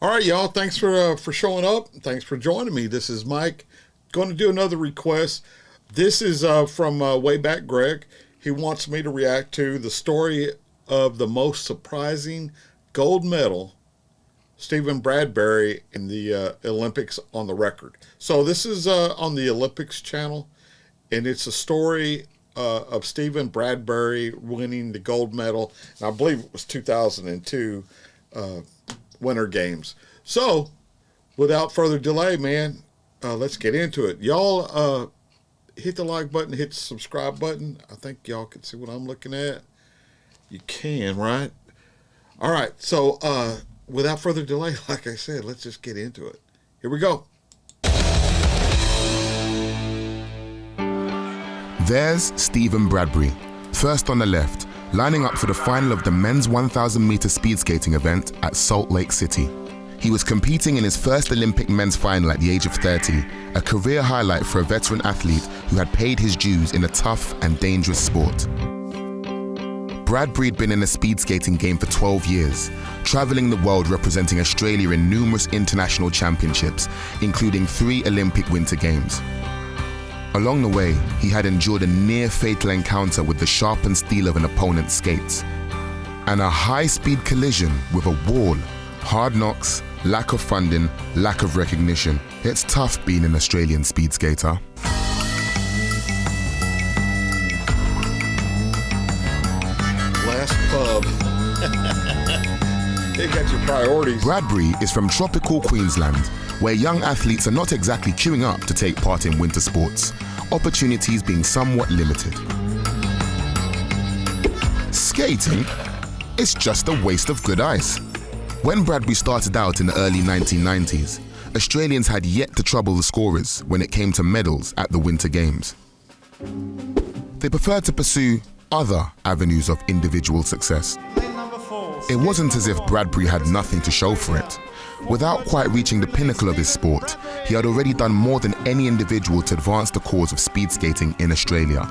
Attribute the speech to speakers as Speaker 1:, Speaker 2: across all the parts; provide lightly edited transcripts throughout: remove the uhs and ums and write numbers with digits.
Speaker 1: All right, y'all. Thanks for showing up. Thanks for joining me. This is Mike. Going to do another request. This is from way back Greg. He wants me to react to the story of the most surprising gold medal Stephen Bradbury in the Olympics on the record. So this is on the Olympics channel, and it's a story of Stephen Bradbury winning the gold medal. And I believe it was 2002 Winter Games. So without further delay, man, let's get into it. Y'all hit the like button, hit the subscribe button. I think y'all can see what I'm looking at. You can, right? All right, so without further delay, like I said, let's just get into it. Here we go.
Speaker 2: There's Stephen Bradbury, first on the left, lining up for the final of the men's 1,000-meter speed skating event at Salt Lake City. He was competing in his first Olympic men's final at the age of 30, a career highlight for a veteran athlete who had paid his dues in a tough and dangerous sport. Bradbury had been in the speed skating game for 12 years, traveling the world representing Australia in numerous international championships, including 3 Olympic Winter Games. Along the way, he had endured a near-fatal encounter with the sharpened steel of an opponent's skates, and a high-speed collision with a wall. Hard knocks, lack of funding, lack of recognition. It's tough being an Australian speed skater.
Speaker 1: Last pub. They got your priorities.
Speaker 2: Bradbury is from tropical Queensland, where young athletes are not exactly queuing up to take part in winter sports, opportunities being somewhat limited. Skating? It's just a waste of good ice. When Bradbury started out in the early 1990s, Australians had yet to trouble the scorers when it came to medals at the Winter Games. They preferred to pursue other avenues of individual success. It wasn't as if Bradbury had nothing to show for it. Without quite reaching the pinnacle of his sport, he had already done more than any individual to advance the cause of speed skating in Australia.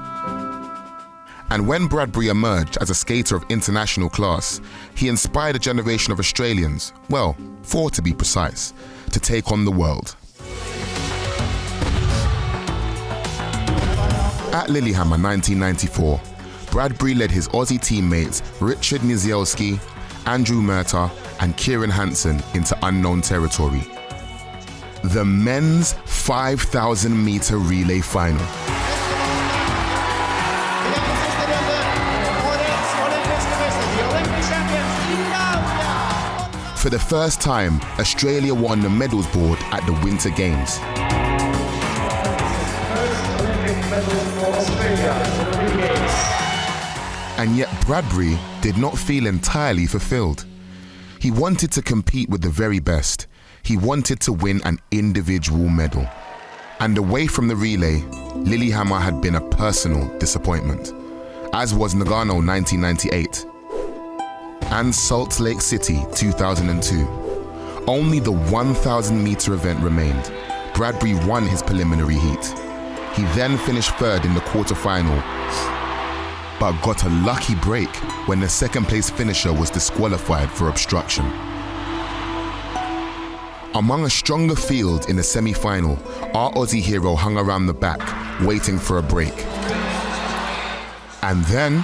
Speaker 2: And when Bradbury emerged as a skater of international class, he inspired a generation of Australians, well, 4 to be precise, to take on the world. At Lillehammer 1994, Bradbury led his Aussie teammates Richard Nizielski, Andrew Murtagh and Kieran Hansen into unknown territory. The men's 5,000-meter relay final. For the first time, Australia won the medals board at the Winter Games. And yet Bradbury did not feel entirely fulfilled. He wanted to compete with the very best. He wanted to win an individual medal. And away from the relay, Lillehammer had been a personal disappointment, as was Nagano 1998 and Salt Lake City 2002. Only the 1,000-meter event remained. Bradbury won his preliminary heat. He then finished third in the quarterfinal, but got a lucky break when the second-place finisher was disqualified for obstruction. Among a stronger field in the semi-final, our Aussie hero hung around the back, waiting for a break. And then,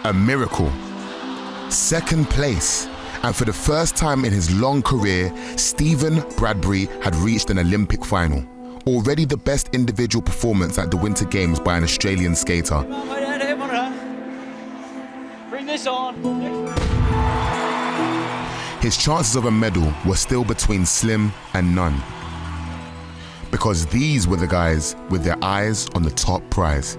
Speaker 2: a miracle. Second place. And for the first time in his long career, Stephen Bradbury had reached an Olympic final. Already the best individual performance at the Winter Games by an Australian skater.
Speaker 3: Bring this on.
Speaker 2: His chances of a medal were still between slim and none. Because these were the guys with their eyes on the top prize.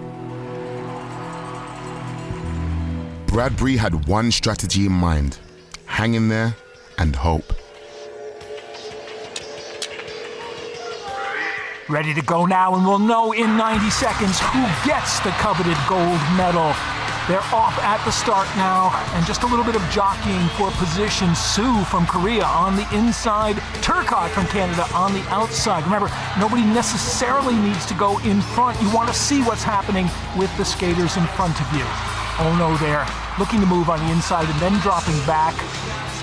Speaker 2: Bradbury had one strategy in mind: hang in there and hope.
Speaker 3: Ready to go now, and we'll know in 90 seconds who gets the coveted gold medal. They're off at the start now, and just a little bit of jockeying for position. Sue from Korea on the inside, Turcotte from Canada on the outside. Remember, nobody necessarily needs to go in front. You want to see what's happening with the skaters in front of you. Ono there, looking to move on the inside and then dropping back.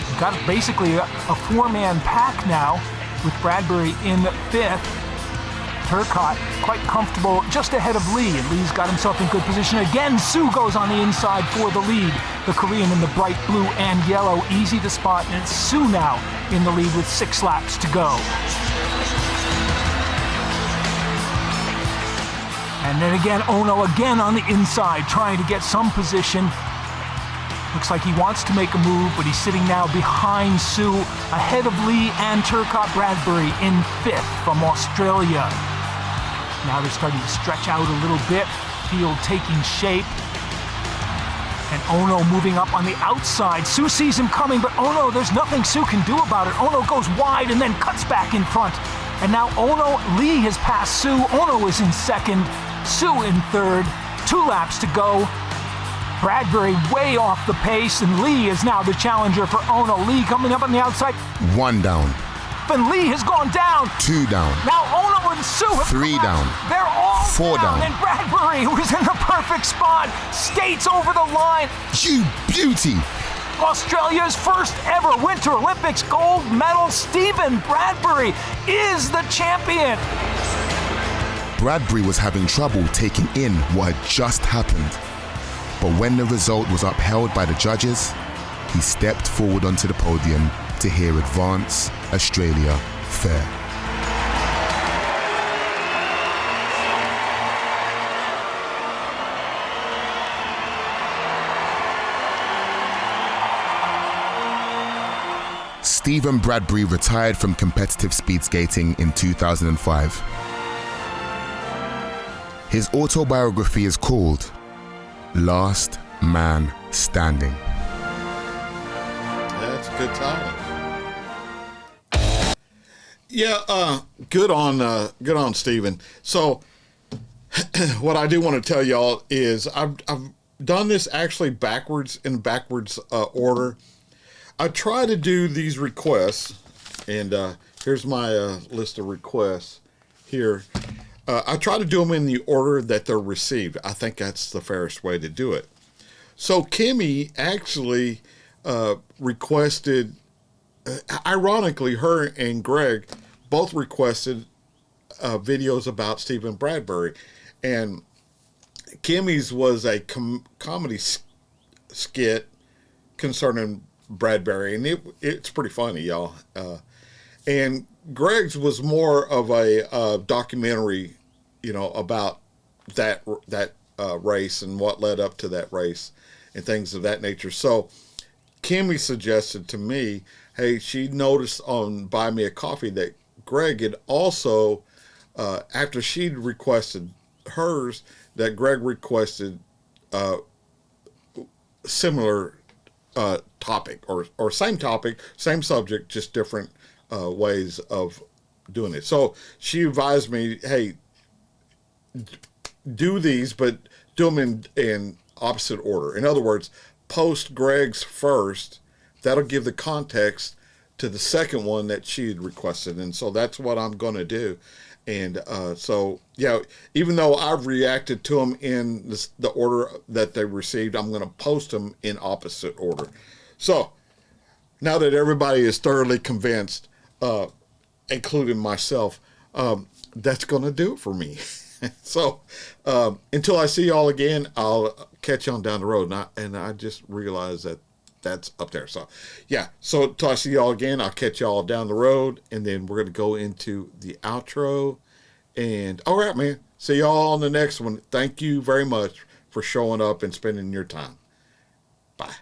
Speaker 3: You've got basically a four-man pack now with Bradbury in fifth. Turcotte quite comfortable just ahead of Lee, and Lee's got himself in good position. Again, Su goes on the inside for the lead. The Korean in the bright blue and yellow, easy to spot, and it's Su now in the lead with 6 laps to go. And then again, Ono again on the inside, trying to get some position. Looks like he wants to make a move, but he's sitting now behind Su, ahead of Lee and Turcotte. Bradbury in fifth from Australia. Now they're starting to stretch out a little bit, field taking shape. And Ono moving up on the outside. Su sees him coming, but Ono, there's nothing Su can do about it. Ono goes wide and then cuts back in front. And now Lee has passed Su. Ono is in second, Su in third. 2 laps to go. Bradbury way off the pace, and Lee is now the challenger for Ono. Lee coming up on the outside.
Speaker 2: 1 down.
Speaker 3: And Lee has gone down.
Speaker 2: 2 down.
Speaker 3: Now Ono and Su have
Speaker 2: 3 down.
Speaker 3: They're all
Speaker 2: 4 down.
Speaker 3: And Bradbury, who is in the perfect spot, skates over the line.
Speaker 2: You beauty.
Speaker 3: Australia's first ever Winter Olympics gold medal, Stephen Bradbury, is the champion.
Speaker 2: Bradbury was having trouble taking in what had just happened. But when the result was upheld by the judges, he stepped forward onto the podium to hear Advance Australia Fair. Stephen Bradbury retired from competitive speed skating in 2005. His autobiography is called Last Man Standing.
Speaker 1: That's a good title. Yeah, good on Stephen. So, what I do want to tell y'all is I've done this actually backwards order. I try to do these requests, and here's my list of requests here. I try to do them in the order that they're received. I think that's the fairest way to do it. So Kimmy actually requested, ironically, her and Greg both requested videos about Stephen Bradbury. And Kimmy's was a comedy skit concerning Bradbury, and it's pretty funny, y'all. And Greg's was more of a documentary, about that race and what led up to that race and things of that nature. So Kimmy suggested to me, hey, she noticed on Buy Me a Coffee that Greg had also, after she'd requested hers, that Greg requested similar topic or same topic, same subject, just different ways of doing it. So she advised me, hey, do these, but do them in opposite order. In other words, post Greg's first. That'll give the context to the second one that she had requested. And so that's what I'm going to do. And so, yeah, even though I've reacted to them in the order that they received, I'm going to post them in opposite order. So now that everybody is thoroughly convinced, including myself, that's going to do it for me. So until I see y'all again, I'll catch you on down the road. And I just realized that that's up there. So yeah, so until I see y'all again, I'll catch y'all down the road, and then we're going to go into the outro. And all right, man, see y'all on the next one. Thank you very much for showing up and spending your time. Bye.